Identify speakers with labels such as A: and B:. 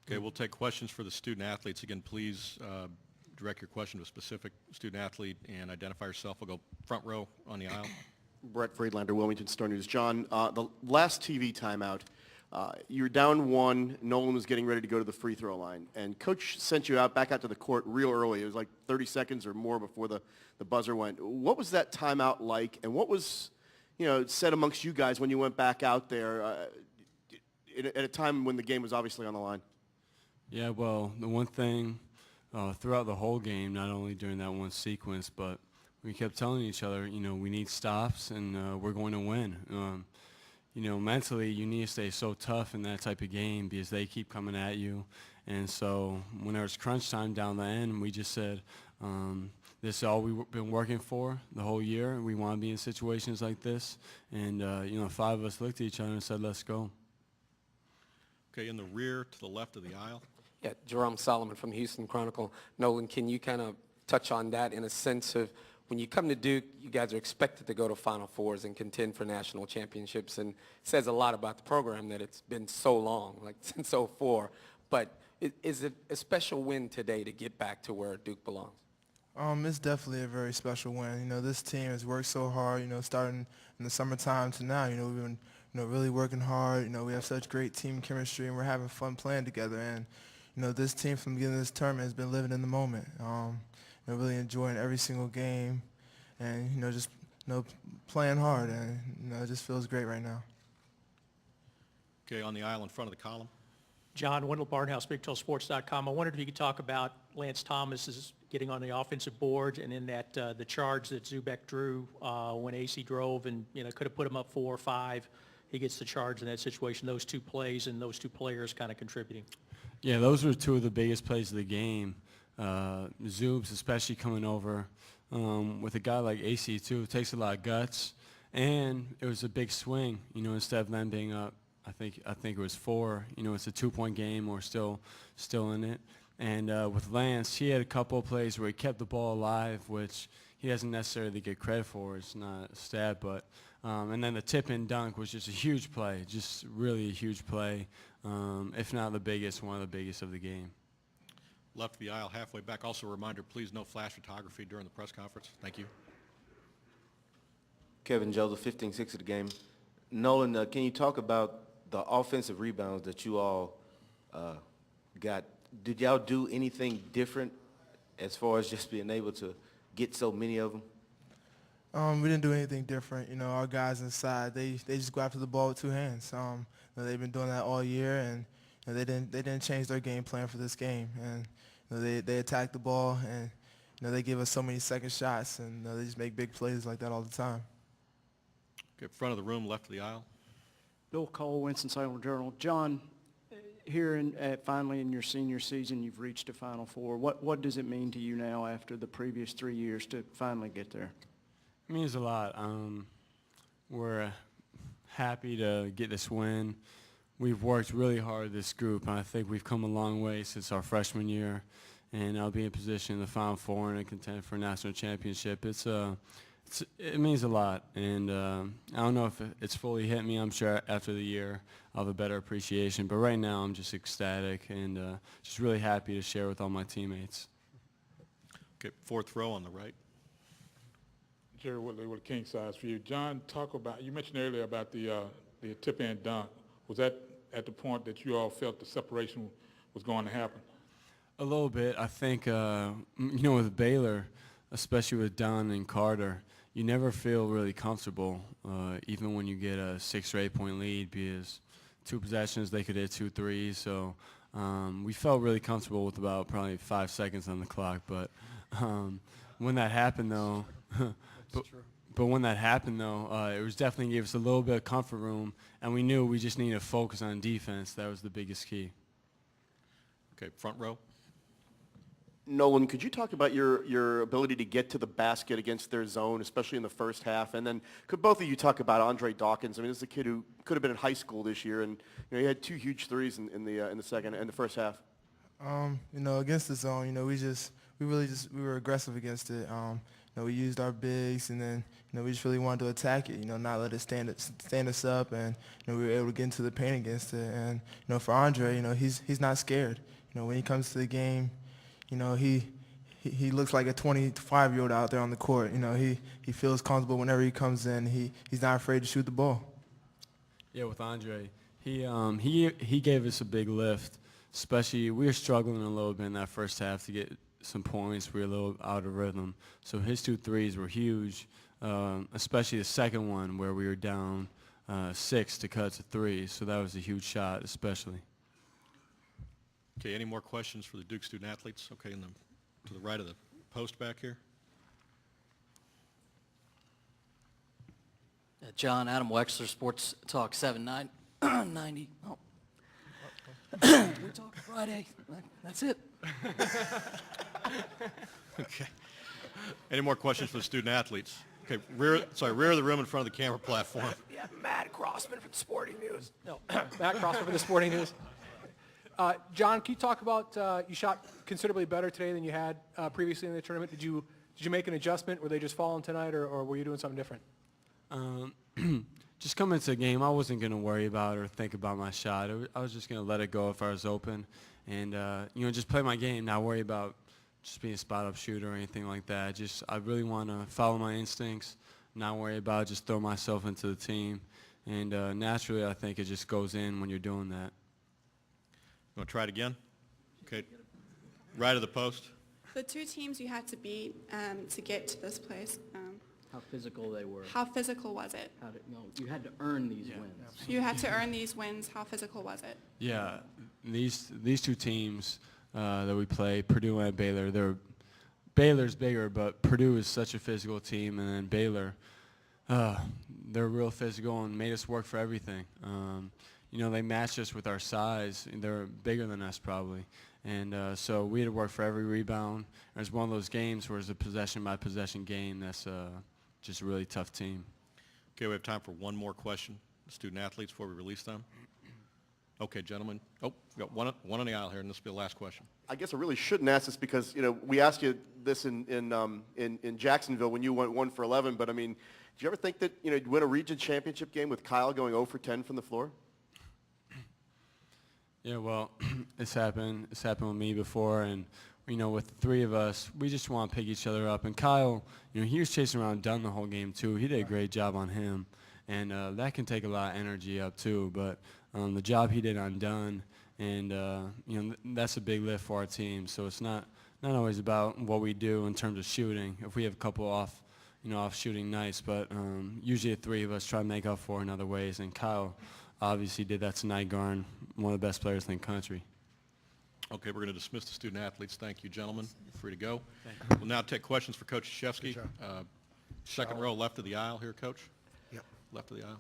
A: Okay, we'll take questions for the student athletes. Again, please direct your question to a specific student athlete and identify yourself. We'll go front row on the aisle.
B: Brett Friedlander, Wilmington Star News. Jon, the last TV timeout, you were down 1. Nolan was getting ready to go to the free throw line, and Coach sent you back out to the court real early. It was like 30 seconds or more before the buzzer went. What was that timeout like, and what was said amongst you guys when you went back out there at a time when the game was obviously on the line?
C: Yeah, well, the one thing throughout the whole game, not only during that one sequence, but we kept telling each other, we need stops and we're going to win. Mentally, you need to stay so tough in that type of game because they keep coming at you. And so when there was crunch time down the end, we just said, this is all we've been working for the whole year. We want to be in situations like this. And, 5 of us looked at each other and said, let's go.
A: Okay, in the rear to the left of the aisle.
D: Yeah, Jerome Solomon from Houston Chronicle. Nolan, can you kind of touch on that in a sense of when you come to Duke, you guys are expected to go to Final Fours and contend for national championships, and it says a lot about the program that it's been so long, like since '04. But is it a special win today to get back to where Duke belongs?
E: It's definitely a very special win. This team has worked so hard, starting in the summertime to now. We've been, really working hard. We have such great team chemistry, and we're having fun playing together. And, this team from the beginning of this tournament has been living in the moment. Really enjoying every single game, and just playing hard, and it just feels great right now.
A: Okay, on the aisle in front of the column.
F: John, Wendell Barnhouse, BigToSports.com. I wondered if you could talk about Lance Thomas's getting on the offensive board, and in that the charge that Zubek drew when AC drove and could have put him up 4 or 5. He gets the charge in that situation. Those 2 plays and those 2 players kind of contributing.
C: Yeah, those were 2 of the biggest plays of the game. Zubes, especially coming over with a guy like AC too, it takes a lot of guts, and it was a big swing. Instead of them being up, I think it was 4. It's a 2-point game. We're still in it. And with Lance, he had a couple of plays where he kept the ball alive, which he doesn't necessarily get credit for. It's not a stat, but and then the tip-in dunk was just a huge play, just really a huge play, if not the biggest, one of the biggest of the game.
A: Left of the aisle, halfway back. Also a reminder, please no flash photography during the press conference. Thank you.
G: Kevin Joseph, 15-6 of the game. Nolan, can you talk about the offensive rebounds that you all got? Did y'all do anything different as far as just being able to get so many of them?
E: We didn't do anything different. Our guys inside, they just go after the ball with 2 hands. They've been doing that all year, and they didn't change their game plan for this game. And they attack the ball, and they give us so many second shots, and they just make big plays like that all the time.
A: Okay, front of the room, left of the aisle.
H: Bill Cole, Winston-Salem Journal. Jon, here finally in your senior season, you've reached a Final Four. What does it mean to you now after the previous 3 years to finally get there?
C: It means a lot. We're happy to get this win. We've worked really hard, this group, and I think we've come a long way since our freshman year, and I'll be in position in the Final Four and contend for a national championship. It means a lot, and I don't know if it's fully hit me. I'm sure after the year I'll have a better appreciation, but right now I'm just ecstatic and just really happy to share with all my teammates.
A: Okay, 4th row on the right.
I: Jerry Woodley with King Size for you. Jon, you mentioned earlier about the tip-in dunk. Was that at the point that you all felt the separation was going to happen?
C: A little bit. I think, with Baylor, especially with Don and Carter, you never feel really comfortable, even when you get a 6 or 8 point lead, because 2 possessions, they could hit 2 threes. So we felt really comfortable with about probably 5 seconds on the clock. But when that happened, though, But when that happened, though, it was definitely gave us a little bit of comfort room, and we knew we just needed to focus on defense. That was the biggest key.
A: Okay, front row.
B: Nolan, could you talk about your ability to get to the basket against their zone, especially in the first half? And then could both of you talk about Andre Dawkins? I mean, this is a kid who could have been in high school this year, and he had 2 huge threes in the first half.
E: Against the zone, we were aggressive against it. we used our bigs, and then we just really wanted to attack it. Not let it stand us up, and we were able to get into the paint against it. And for Andre, he's not scared. When he comes to the game, he looks like a 25-year-old out there on the court. He feels comfortable whenever he comes in. He's not afraid to shoot the ball.
C: Yeah, with Andre, he gave us a big lift. Especially, we were struggling a little bit in that first half to get some points. We were a little out of rhythm. So his 2 threes were huge, especially the second one where we were down 6 to cut to 3. So that was a huge shot, especially.
A: Okay, any more questions for the Duke student athletes? Okay, to the right of the post back here.
J: John, Adam Wexler, Sports Talk 790. Oh. We're talking Friday. That's it.
A: Okay. Any more questions for the student athletes? Okay, rear of the room in front of the camera platform.
D: Yeah, Matt Crossman from the Sporting News. No, Matt Crossman from the Sporting News. John, can you talk about you shot considerably better today than you had previously in the tournament? Did you make an adjustment? Were they just falling tonight, or were you doing something different?
C: Just coming into the game, I wasn't going to worry about or think about my shot. I was just going to let it go if I was open and, just play my game, not worry about just being a spot-up shooter or anything like that. I really want to follow my instincts, not worry about it, just throw myself into the team. And naturally, I think it just goes in when you're doing that.
A: You want to try it again? Okay. Right of the post.
K: The 2 teams you had to beat to get to this place,
J: How physical they were.
K: how physical was it?
J: You had to earn these wins.
K: You had to earn these wins. How physical was it?
C: Yeah, these 2 teams that we play, Purdue and Baylor, Baylor's bigger, but Purdue is such a physical team, and then Baylor, they're real physical and made us work for everything. They matched us with our size. They're bigger than us probably. And so we had to work for every rebound. It was one of those games where it's a possession-by-possession game. That's just a really tough team.
A: Okay, we have time for one more question. Student athletes before we release them. Okay, gentlemen. Oh, we got one on the aisle here, and this will be the last question.
B: I guess I really shouldn't ask this because, we asked you this in Jacksonville when you went 1 for 11, but, did you ever think that, you'd win a region championship game with Kyle going 0 for 10 from the floor?
C: Yeah, well, it's happened with me before, and with the 3 of us, we just want to pick each other up. And Kyle, he was chasing around Dunn the whole game too. He did a great job on him, and that can take a lot of energy up too. But the job he did on Dunn, and that's a big lift for our team. So it's not always about what we do in terms of shooting. If we have a couple off shooting nights, but usually the 3 of us try to make up for it in other ways. And Kyle obviously did that tonight, guarding one of the best players in the country.
A: Okay, we're going to dismiss the student athletes. Thank you, gentlemen. You're free to go. We'll now take questions for Coach Krzyzewski. Second row left of the aisle here, Coach.
L: Yep.
A: Left of the aisle.